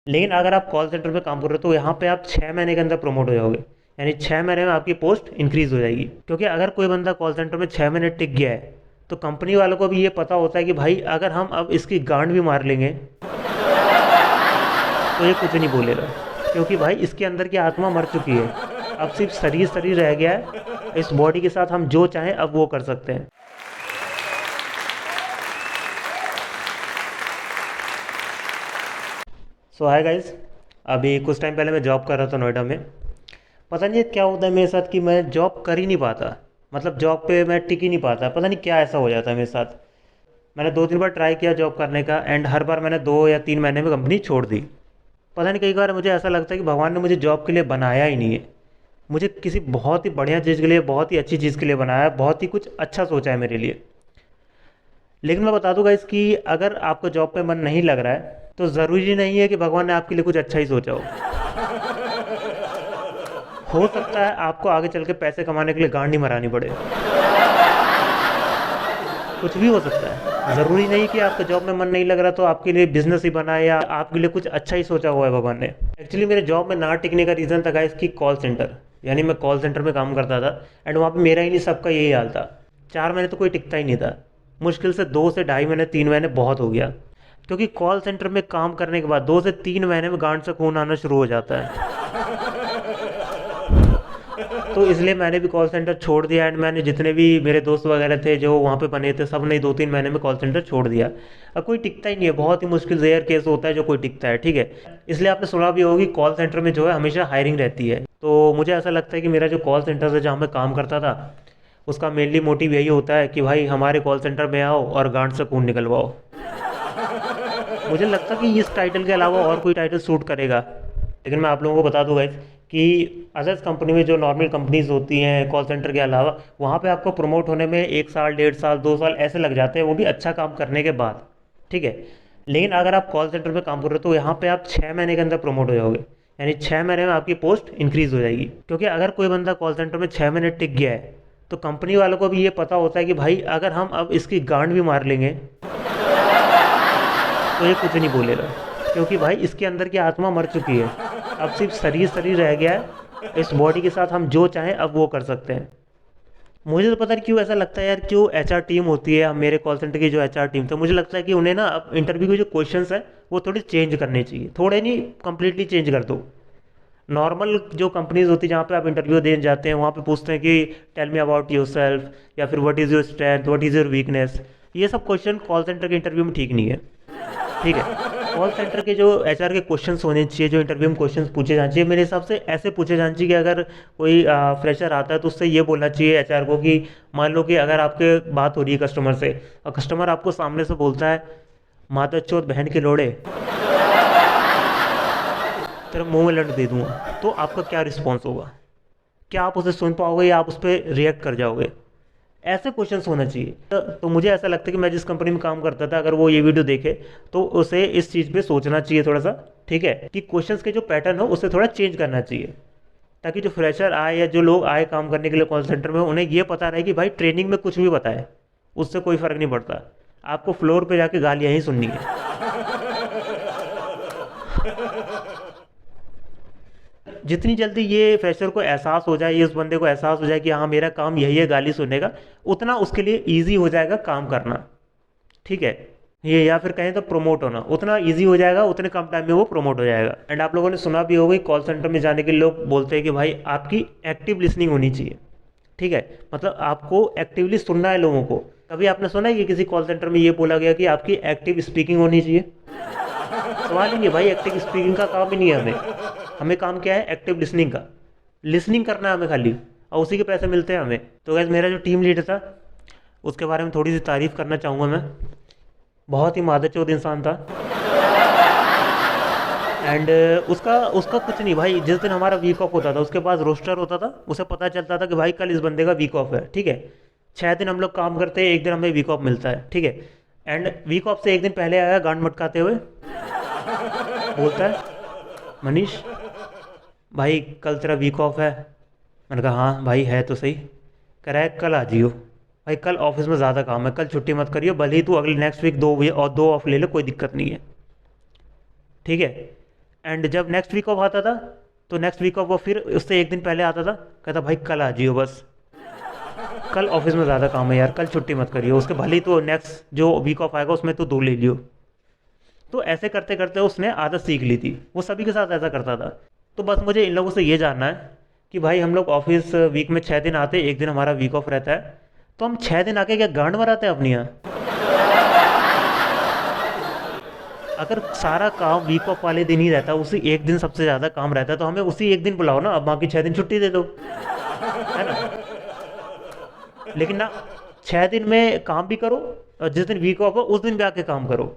लेकिन अगर आप कॉल सेंटर में काम कर रहे हो तो यहाँ पे आप 6 महीने के अंदर प्रमोट हो जाओगे। यानी 6 महीने में आपकी पोस्ट इंक्रीज हो जाएगी। क्योंकि अगर कोई बंदा कॉल सेंटर में 6 महीने टिक गया है तो कंपनी वालों को भी ये पता होता है कि भाई अगर हम अब इसकी गांड भी मार लेंगे तो ये कुछ नहीं बोलेगा, क्योंकि भाई इसके अंदर की आत्मा मर चुकी है। अब सिर्फ शरीर शरीर रह गया है। इस बॉडी के साथ हम जो चाहें अब वो कर सकते हैं। सो हाय गाइस, अभी कुछ टाइम पहले मैं जॉब कर रहा था नोएडा में। पता नहीं क्या होता है मेरे साथ कि मैं जॉब कर ही नहीं पाता। मतलब जॉब पे मैं टिक ही नहीं पाता, पता नहीं क्या ऐसा हो जाता है मेरे साथ। मैंने 2-3 बार ट्राई किया जॉब करने का एंड हर बार मैंने 2 या 3 महीने में कंपनी छोड़ दी। पता नहीं, कई बार मुझे ऐसा लगता है कि भगवान ने मुझे जॉब के लिए बनाया ही नहीं है। मुझे किसी बहुत ही बढ़िया चीज़ के लिए, बहुत ही अच्छी चीज़ के लिए बनाया है, बहुत ही कुछ अच्छा सोचा है मेरे लिए। लेकिन मैं बता दूंगा इसकी, अगर आपको जॉब पे मन नहीं लग रहा है तो ज़रूरी नहीं है कि भगवान ने आपके लिए कुछ अच्छा ही सोचा हो सकता है आपको आगे चल के पैसे कमाने के लिए गांड नहीं मरानी पड़े। कुछ भी हो सकता है। ज़रूरी नहीं कि आपका जॉब में मन नहीं लग रहा तो आपके लिए बिजनेस ही बना है या आपके लिए कुछ अच्छा ही सोचा हुआ है भगवान ने। एक्चुअली मेरे जॉब में ना टिकने का रीज़न था गाइस कि कॉल सेंटर, यानी मैं कॉल सेंटर में काम करता था एंड वहाँ पे मेरा ही नहीं सबका यही हाल था। 4 महीने तो कोई टिकता ही नहीं था। मुश्किल से 2 से ढाई महीने, 3 महीने बहुत हो गया। क्योंकि कॉल सेंटर में काम करने के बाद 2 से 3 महीने में गांड से खून आना शुरू हो जाता है। तो इसलिए मैंने भी कॉल सेंटर छोड़ दिया एंड मैंने जितने भी मेरे दोस्त वगैरह थे जो वहाँ पे बने थे, सब ने 2-3 महीने में कॉल सेंटर छोड़ दिया। अब कोई टिकता ही नहीं है, बहुत ही मुश्किल रेयर केस होता है जो कोई टिकता है, ठीक है। इसलिए आपने सुना भी होगी कॉल सेंटर में जो है हमेशा हायरिंग रहती है। तो मुझे ऐसा लगता है कि मेरा जो कॉल सेंटर है जहाँ मैं काम करता था, उसका मेनली मोटिव यही होता है कि भाई हमारे कॉल सेंटर में आओ और गांड से खून निकलवाओ। मुझे लगता कि इस टाइटल के अलावा और कोई टाइटल सूट करेगा। लेकिन मैं आप लोगों को बता दूं गाइस कि अदर्स कंपनी में जो नॉर्मल कंपनीज होती हैं कॉल सेंटर के अलावा, वहाँ पे आपको प्रमोट होने में 1 साल, 1.5 साल, 2 साल ऐसे लग जाते हैं, वो भी अच्छा काम करने के बाद, ठीक है। लेकिन अगर आप कॉल सेंटर में काम कर रहे हो तो यहाँ पे आप 6 महीने के अंदर प्रमोट हो जाओगे। यानी 6 महीने में आपकी पोस्ट इंक्रीज हो जाएगी। क्योंकि अगर कोई बंदा कॉल सेंटर में 6 महीने टिक गया है तो कंपनी वालों को भी ये पता होता है कि भाई अगर हम अब इसकी गांड भी मार लेंगे तो ये कुछ नहीं बोलेगा, क्योंकि भाई इसके अंदर की आत्मा मर चुकी है। अब सिर्फ शरीर शरीर रह गया है। इस बॉडी के साथ हम जो चाहें अब वो कर सकते हैं। मुझे तो पता नहीं क्यों ऐसा लगता है यार, जो एचआर टीम होती है, मेरे कॉल सेंटर की जो एचआर टीम था, मुझे लगता है कि उन्हें ना अब इंटरव्यू के जो क्वेश्चंस हैं वो थोड़े चेंज करने चाहिए। थोड़े नहीं, कंप्लीटली चेंज कर दो। नॉर्मल जो कंपनीज होती है जहाँ पे आप इंटरव्यू देने जाते हैं, वहाँ पे पूछते हैं कि tell me about yourself, या फिर what is your strength, what is your weakness. ये सब क्वेश्चन कॉल सेंटर के इंटरव्यू में ठीक नहीं है, ठीक है। कॉल सेंटर के जो एचआर के क्वेश्चंस होने चाहिए, जो इंटरव्यू में क्वेश्चंस पूछे जाने चाहिए, मेरे हिसाब से ऐसे पूछे जाने चाहिए कि अगर कोई फ्रेशर आता है तो उससे ये बोलना चाहिए एचआर को कि मान लो कि अगर आपके बात हो रही है कस्टमर से और कस्टमर आपको सामने से बोलता है माता चोत बहन के लोड़े, तेरे मुंह में लट दे दूंगा, तो आपका क्या रिस्पॉन्स होगा? क्या आप उसे सुन पाओगे या आप उस पर रिएक्ट कर जाओगे? ऐसे क्वेश्चंस होना चाहिए। तो मुझे ऐसा लगता है कि मैं जिस कंपनी में काम करता था, अगर वो ये वीडियो देखे तो उसे इस चीज़ पे सोचना चाहिए थोड़ा सा, ठीक है, कि क्वेश्चंस के जो पैटर्न हो उसे थोड़ा चेंज करना चाहिए, ताकि जो फ्रेशर आए या जो लोग आए काम करने के लिए कॉल सेंटर में, उन्हें ये पता रहे कि भाई ट्रेनिंग में कुछ भी बताए उससे कोई फ़र्क नहीं पड़ता, आपको फ्लोर पे जाके गालियाँ ही सुननी है। जितनी जल्दी ये फ्रेशर को एहसास हो जाए, ये उस बंदे को एहसास हो जाए कि हाँ मेरा काम यही है गाली सुनने का, उतना उसके लिए ईजी हो जाएगा काम करना, ठीक है। ये या फिर कहें तो प्रमोट होना उतना ईजी हो जाएगा, उतने कम टाइम में वो प्रमोट हो जाएगा। एंड आप लोगों ने सुना भी होगा कॉल सेंटर में जाने के लिए लोग बोलते हैं कि भाई आपकी एक्टिव लिसनिंग होनी चाहिए, ठीक है। मतलब आपको एक्टिवली सुनना है लोगों को। कभी आपने सुना है कि किसी कॉल सेंटर में ये बोला गया कि आपकी एक्टिव स्पीकिंग होनी चाहिए? सवाल ही नहीं भाई, एक्टिव स्पीकिंग का काम ही नहीं है हमें। हमें काम क्या है? एक्टिव लिसनिंग का। लिसनिंग करना है हमें खाली, और उसी के पैसे मिलते हैं हमें। तो गैस मेरा जो टीम लीडर था उसके बारे में थोड़ी सी तारीफ़ करना चाहूँगा मैं। बहुत ही मादरचोद इंसान था। एंड उसका उसका कुछ नहीं भाई, जिस दिन हमारा वीक ऑफ होता था उसके पास रोस्टर होता था, उसे पता चलता था कि भाई कल इस बंदे का वीक ऑफ है, ठीक है। 6 दिन हम लोग काम करते हैं, एक दिन हमें वीक ऑफ मिलता है, ठीक है। एंड वीक ऑफ से एक दिन पहले आया गांड मटकाते हुए, बोलता है मनीष भाई कल तेरा वीक ऑफ है। मैंने कहा हाँ भाई है तो सही। कह रहा है कल आ जियो भाई, कल ऑफिस में ज़्यादा काम है, कल छुट्टी मत करियो, भले ही तू अगले नेक्स्ट वीक 2 ऑफ ले ले, कोई दिक्कत नहीं है, ठीक है। एंड जब नेक्स्ट वीक ऑफ आता था तो नेक्स्ट वीक ऑफ वो फिर उससे एक दिन पहले आता था, कहता भाई कल आ जियो, बस कल ऑफिस में ज़्यादा काम है यार, कल छुट्टी मत करियो, उसके भले ही तो नेक्स्ट जो वीक ऑफ आएगा उसमें तो 2 ले लियो। तो ऐसे करते करते उसने आदत सीख ली थी, वो सभी के साथ ऐसा करता था। तो बस मुझे इन लोगों से ये जानना है कि भाई हम लोग ऑफिस वीक में 6 दिन आते, एक दिन हमारा वीक ऑफ रहता है, तो हम 6 दिन आके क्या गांड मराते हैं अपनी यहाँ? अगर सारा काम वीक ऑफ वाले दिन ही रहता है, उसी एक दिन सबसे ज़्यादा काम रहता है, तो हमें उसी एक दिन बुलाओ ना, अब बाकी 6 दिन छुट्टी दे दो, है ना? लेकिन ना, 6 दिन में काम भी करो और जिस दिन वीक ऑफ हो उस दिन भी आके काम करो।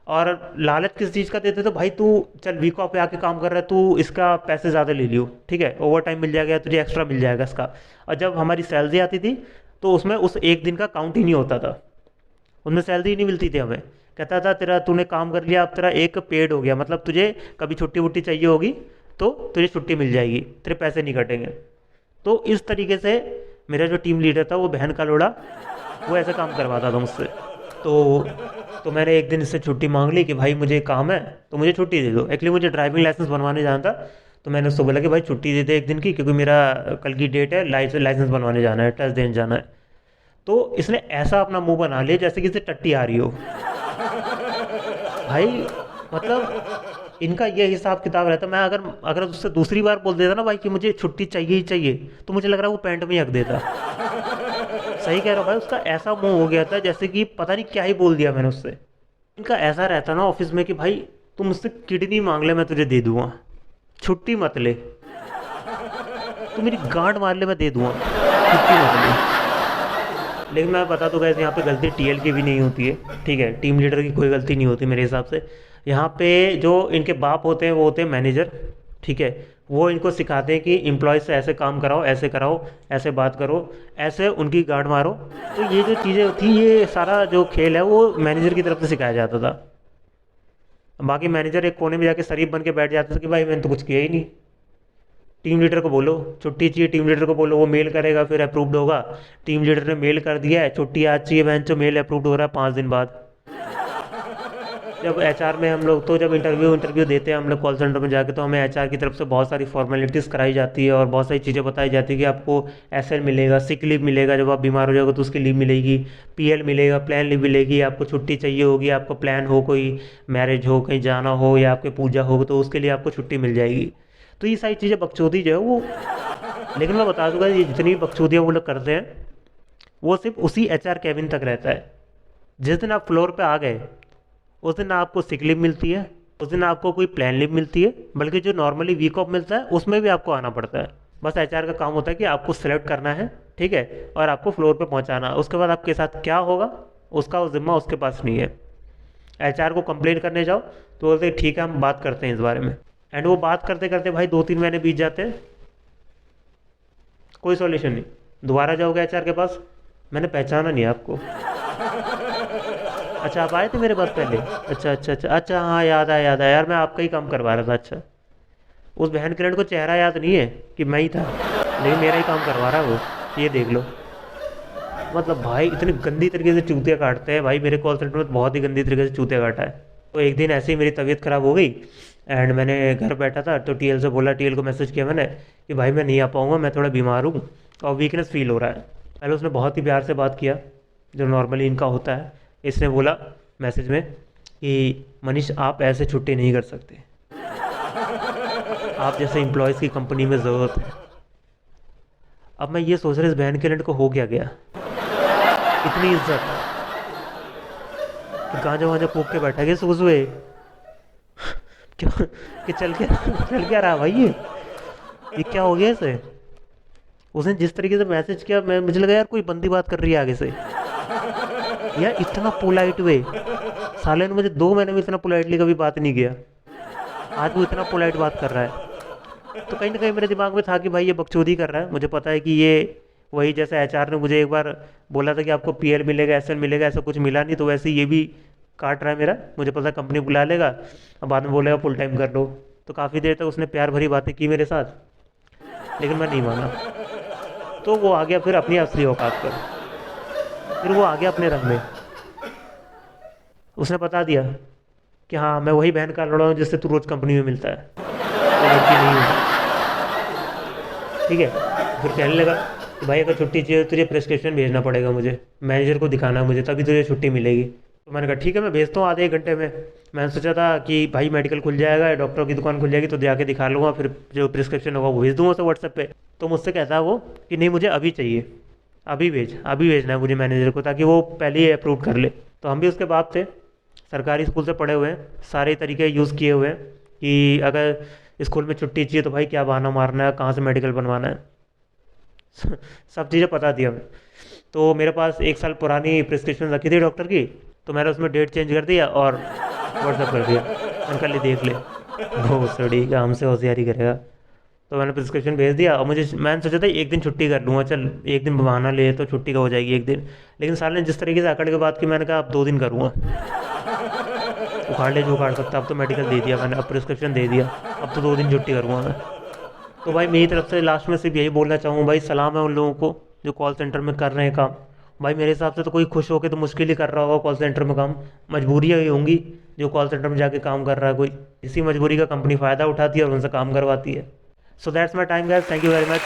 और लालच किस चीज़ का देते, तो भाई तू चल वीक ऑफ पे आके काम कर रहा है, तू इसका पैसे ज़्यादा ले लियो, ठीक है, ओवर टाइम मिल जाएगा, तुझे एक्स्ट्रा मिल जाएगा इसका। और जब हमारी सैलरी आती थी तो उसमें उस एक दिन का काउंट ही नहीं होता था, उनमें सैलरी ही नहीं मिलती थी हमें। कहता था तेरा तूने काम कर लिया, अब तेरा एक पेड हो गया, मतलब तुझे कभी छुट्टी वुट्टी चाहिए होगी तो तुझे छुट्टी मिल जाएगी, तेरे पैसे नहीं कटेंगे। तो इस तरीके से मेरा जो टीम लीडर था, वो बहन का लोड़ा, वो ऐसा काम करवाता था मुझसे। तो तो मैंने एक दिन इससे छुट्टी मांग ली कि भाई मुझे काम है तो मुझे छुट्टी दे दो। एक्चुअली मुझे ड्राइविंग लाइसेंस बनवाने जाना था, तो मैंने उसको बोला कि भाई छुट्टी दे दे एक दिन की, क्योंकि मेरा कल की डेट है, लाइसेंस बनवाने जाना है, टेस्ट देने जाना है। तो इसने ऐसा अपना मुंह बना लिया जैसे कि इसे टट्टी आ रही हो भाई। मतलब इनका ये हिसाब किताब रहता। मैं अगर अगर उससे दूसरी बार बोल देता ना भाई कि मुझे छुट्टी चाहिए ही चाहिए, तो मुझे लग रहा है वो पैंट में ही हक देता। सही कह रहा हूँ भाई, उसका ऐसा मुंह हो गया था जैसे कि पता नहीं क्या ही बोल दिया मैंने उससे। इनका ऐसा रहता ना ऑफिस में कि भाई तू मुझसे किडनी मांग ले मैं तुझे दे दूंगा, छुट्टी मत ले, तू मेरी गांड मार ले मैं दे दूंगा, छुट्टी मत ले। लेकिन मैं बता दूंगा, यहाँ पे गलती टीएल की भी नहीं होती है, ठीक है, टीम लीडर की कोई गलती नहीं होती मेरे हिसाब से। यहाँ पे जो इनके बाप होते हैं वो होते हैं मैनेजर, ठीक है, वो इनको सिखाते हैं कि एम्प्लॉय से ऐसे काम कराओ, ऐसे कराओ, ऐसे बात करो, ऐसे उनकी गांड मारो। तो ये जो चीज़ें थी, ये सारा जो खेल है वो मैनेजर की तरफ से सिखाया जाता था। बाकी मैनेजर एक कोने में जाके शरीफ बन के बैठ जाता था कि भाई मैंने तो कुछ किया ही नहीं, टीम लीडर को बोलो छुट्टी चाहिए, टीम लीडर को बोलो, वो मेल करेगा, फिर अप्रूव्ड होगा। टीम लीडर ने मेल कर दिया है छुट्टी आज चाहिए, बहन जो मेल अप्रूव्ड हो रहा है 5 दिन बाद। जब एचआर में हम लोग, तो जब इंटरव्यू देते हैं हम लोग कॉल सेंटर में जाके, तो हमें एचआर की तरफ से बहुत सारी फॉर्मेलिटीज़ कराई जाती है और बहुत सारी चीज़ें बताई जाती है कि आपको एसएल मिलेगा, सिक लीव मिलेगा, जब आप बीमार हो जाओगे तो उसकी लीव मिलेगी, पीएल मिलेगा, प्लान लीव मिलेगी, आपको छुट्टी चाहिए होगी, आपको प्लान हो, कोई मैरिज हो, कहीं जाना हो या आपके पूजा हो, तो उसके लिए आपको छुट्टी मिल जाएगी। तो ये सारी चीज़ें बकचोदी जो है वो, लेकिन मैं बता दूंगा ये जितनी भी बकचोदियाँ वो लोग करते हैं वो सिर्फ उसी एचआर कैबिन तक रहता है। जिस दिन आप फ्लोर पे आ गए उस दिन ना आपको सिक लीव मिलती है, उस दिन आपको कोई प्लान लीव मिलती है, बल्कि जो नॉर्मली वीक ऑफ मिलता है उसमें भी आपको आना पड़ता है। बस एचआर का काम होता है कि आपको सेलेक्ट करना है, ठीक है, और आपको फ्लोर पे पहुंचाना। उसके बाद आपके साथ क्या होगा उसका वो जिम्मा उसके पास नहीं है। एचआर को कंप्लेन करने जाओ तो बोलते ठीक है हम बात करते हैं इस बारे में। एंड वो बात करते करते भाई 2-3 महीने बीत जाते हैं, कोई सॉल्यूशन नहीं। दोबारा जाओगे एचआर के पास, मैंने पहचाना नहीं आपको। अच्छा आप आए थे मेरे पास पहले, अच्छा अच्छा अच्छा अच्छा, हाँ याद आया यार, मैं आपका ही काम करवा रहा था। अच्छा, उस बहन किरण को चेहरा याद नहीं है कि मैं ही था, लेकिन मेरा ही काम करवा रहा है वो, ये देख लो। मतलब भाई इतनी गंदी तरीके से चूतियाँ काटते हैं भाई, मेरे कॉल सेंटर में बहुत ही गंदी तरीके से चूतियाँ काटा है। तो एक दिन ऐसे ही मेरी तबीयत ख़राब हो गई एंड मैंने घर बैठा था, तो टीएल से बोला, टीएल को मैसेज किया मैंने कि भाई मैं नहीं आ पाऊँगा, मैं थोड़ा बीमार हूँ और वीकनेस फील हो रहा है। पहले उसने बहुत ही प्यार से बात किया जो नॉर्मली इनका होता है। इसने बोला मैसेज में कि मनीष आप ऐसे छुट्टी नहीं कर सकते, आप जैसे एम्प्लॉयज़ की कंपनी में ज़रूरत है। अब मैं ये सोच रहा इस बहन के लड़ को हो क्या गया, इतनी इज्जत कि गांजा वांजा फूक के बैठा गया सुबह सुबह, क्यों कि चल क्या रहा भाई, ये क्या हो गया इसे। उसने जिस तरीके से मैसेज किया, मैं मुझे लगा यार कोई बंदी बात कर रही है आगे से, यार इतना पोलाइट वे। साले ने मुझे 2 महीने में इतना पोलाइटली कभी बात नहीं किया, आज वो इतना पोलाइट बात कर रहा है। तो कहीं ना कहीं मेरे दिमाग में था कि भाई ये बकचोदी कर रहा है। मुझे पता है कि ये वही, जैसे एचआर ने मुझे एक बार बोला था कि आपको पीएल मिलेगा, एसएल मिलेगा, ऐसा कुछ मिला नहीं, तो वैसे ये भी काट रहा है मेरा। मुझे पता कंपनी बुला लेगा और बाद में बोलेगा फुल टाइम कर लो। तो काफ़ी देर तक उसने प्यार भरी बातें की मेरे साथ, लेकिन मैं नहीं माना। तो वो आ गया फिर अपनी असली औकात पर, फिर वो आ गया अपने रंग में। उसने बता दिया कि हाँ मैं वही बहन का लड़ा हूँ जिससे तू रोज़ कंपनी में मिलता है, तो लड़की नहीं हूँ। ठीक है। फिर कहने लगा कि भाई अगर छुट्टी चाहिए तो तुझे प्रिस्क्रिप्शन भेजना पड़ेगा, मुझे मैनेजर को दिखाना है मुझे, तभी तुझे छुट्टी मिलेगी। तो मैंने कहा ठीक है मैं भेजता हूँ आधे एक घंटे में। मैंने सोचा था कि भाई मेडिकल खुल जाएगा, डॉक्टर की दुकान खुल जाएगी तो जाके दिखा लूँगा, फिर जो प्रिस्क्रिप्शन होगा वो भेज दूँगा उसे व्हाट्सएप पे। तो मुझसे कहता है वो कि नहीं मुझे अभी चाहिए, अभी भेज, अभी भेजना है मुझे मैनेजर को, ताकि वो पहले ही अप्रूव कर ले। तो हम भी उसके बाप थे, सरकारी स्कूल से पढ़े हुए हैं, सारे तरीके यूज़ किए हुए हैं कि अगर स्कूल में छुट्टी चाहिए तो भाई क्या बहाना मारना है, कहाँ से मेडिकल बनवाना है। सब चीज़ें पता थी हमें। तो मेरे पास 1 साल पुरानी प्रिस्क्रिप्शन रखी थी डॉक्टर की, तो मैंने उसमें डेट चेंज कर दिया और व्हाट्सअप कर दिया, मैंने कहा ले देख ले, भोसड़ी का हमसे होशियारी करेगा। तो मैंने प्रिस्क्रिप्शन भेज दिया और मुझे, मैंने सोचा था एक दिन छुट्टी कर लूँगा, चल एक दिन बहाना ले तो छुट्टी का हो जाएगी एक दिन। लेकिन साल ने जिस तरीके से अकड़ के बात की, मैंने कहा अब 2 दिन करूँगा, उखाड़ ले जो उखाड़ सकता। अब तो मेडिकल दे दिया मैंने, अब प्रिस्क्रिप्शन दे दिया, अब तो 2 दिन छुट्टी करूँगा मैं। तो भाई मेरी तरफ से लास्ट में सिर्फ यही बोलना चाहूँगा भाई, सलाम है उन लोगों को जो कॉल सेंटर में कर रहे हैं काम। भाई मेरे हिसाब से तो कोई खुश होकर तो मुश्किल ही कर रहा होगा कॉल सेंटर में काम, मजबूरियाँ ही होंगी जो कॉल सेंटर में जाके काम कर रहा है कोई, इसी मजबूरी का कंपनी फ़ायदा उठाती है और उनसे काम करवाती है। So that's my time guys, thank you very much.